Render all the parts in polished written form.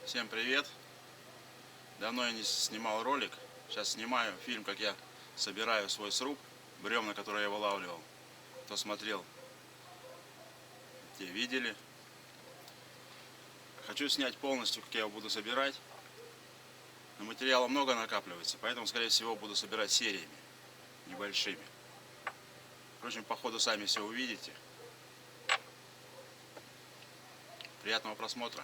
Всем привет! Давно я не снимал ролик. Сейчас снимаю фильм, как я собираю свой сруб, бревна, которые я вылавливал. Кто смотрел, те видели. Хочу снять полностью, как я его буду собирать. Но материала много накапливается, поэтому, скорее всего, буду собирать сериями, небольшими. Впрочем, по ходу сами все увидите. Приятного просмотра!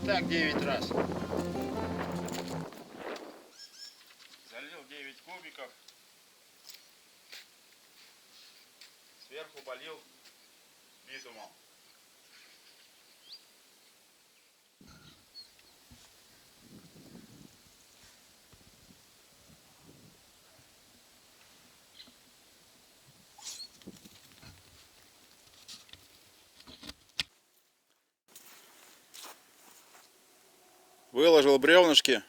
Так 9 раз. Залил 9 кубиков. Сверху полил битумом. Выложил бревнышки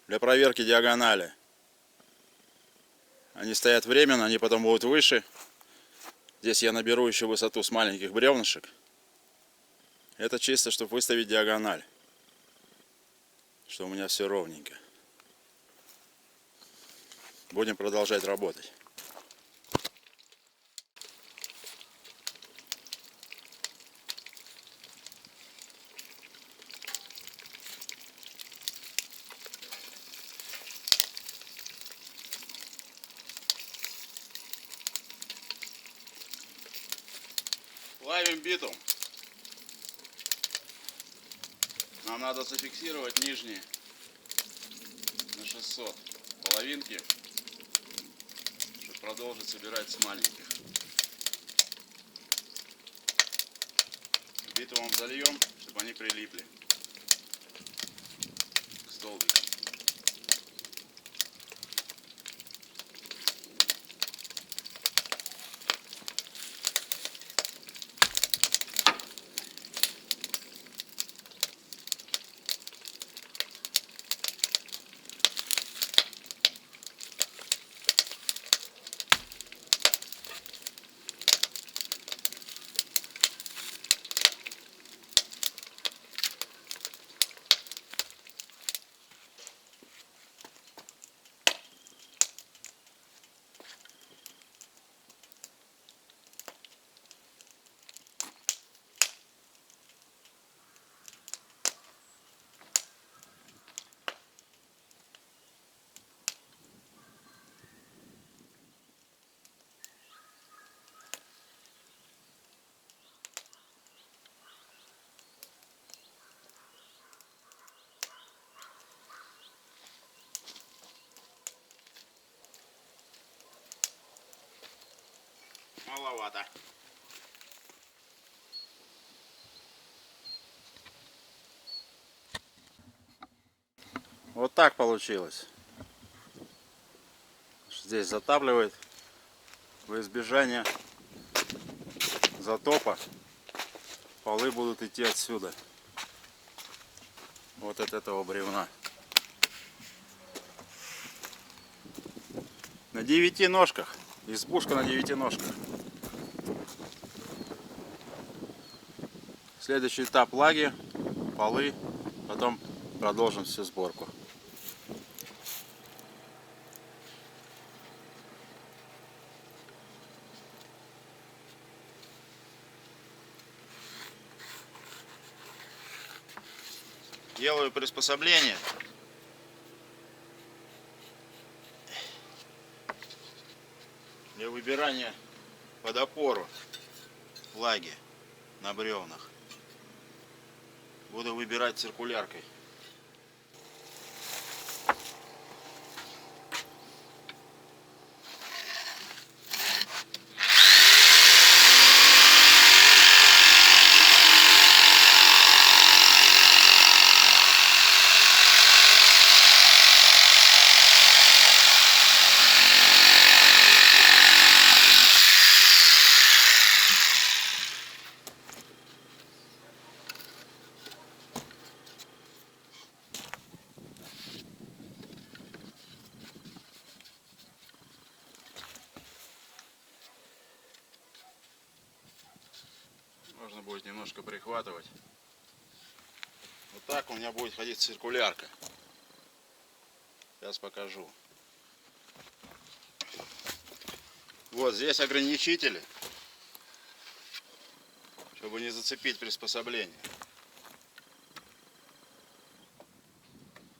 для проверки диагонали. Они стоят временно, они потом будут выше. Здесь я наберу еще высоту с маленьких бревнышек. Это чисто, чтобы выставить диагональ. Что у меня все ровненько. Будем продолжать работать. Плавим битум. Нам надо зафиксировать нижние на 600 половинки, чтобы продолжить собирать с маленьких. Битумом зальем, чтобы они прилипли к столбику. Маловато. Вот так получилось. Здесь затапливает во избежание затопа. Полы будут идти отсюда. Вот от этого бревна. На 9 ножках. Избушка на 9 ножках. Следующий этап лаги, полы, потом продолжим всю сборку. Делаю приспособление. Для выбирания под опору лаги на бревнах. Буду выбирать циркуляркой. Нужно будет немножко прихватывать. Вот так у меня будет ходить циркулярка. Сейчас покажу. Вот здесь ограничители, чтобы не зацепить приспособление.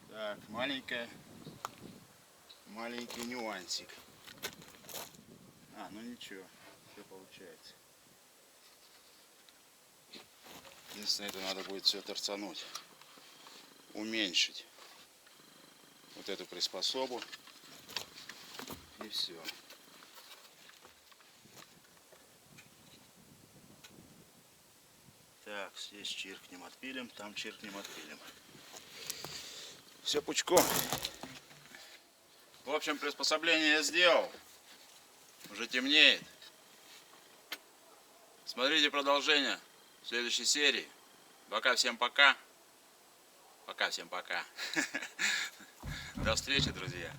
Так, маленький нюансик. Ну ничего, все получается. Единственное, это надо будет все торцануть, уменьшить вот эту приспособу, и все. Так, здесь чиркнем, отпилим, там чиркнем, отпилим. Все пучком. В общем, приспособление я сделал. Уже темнеет. Смотрите продолжение в следующей серии. Пока всем пока. Пока всем пока. До встречи, друзья.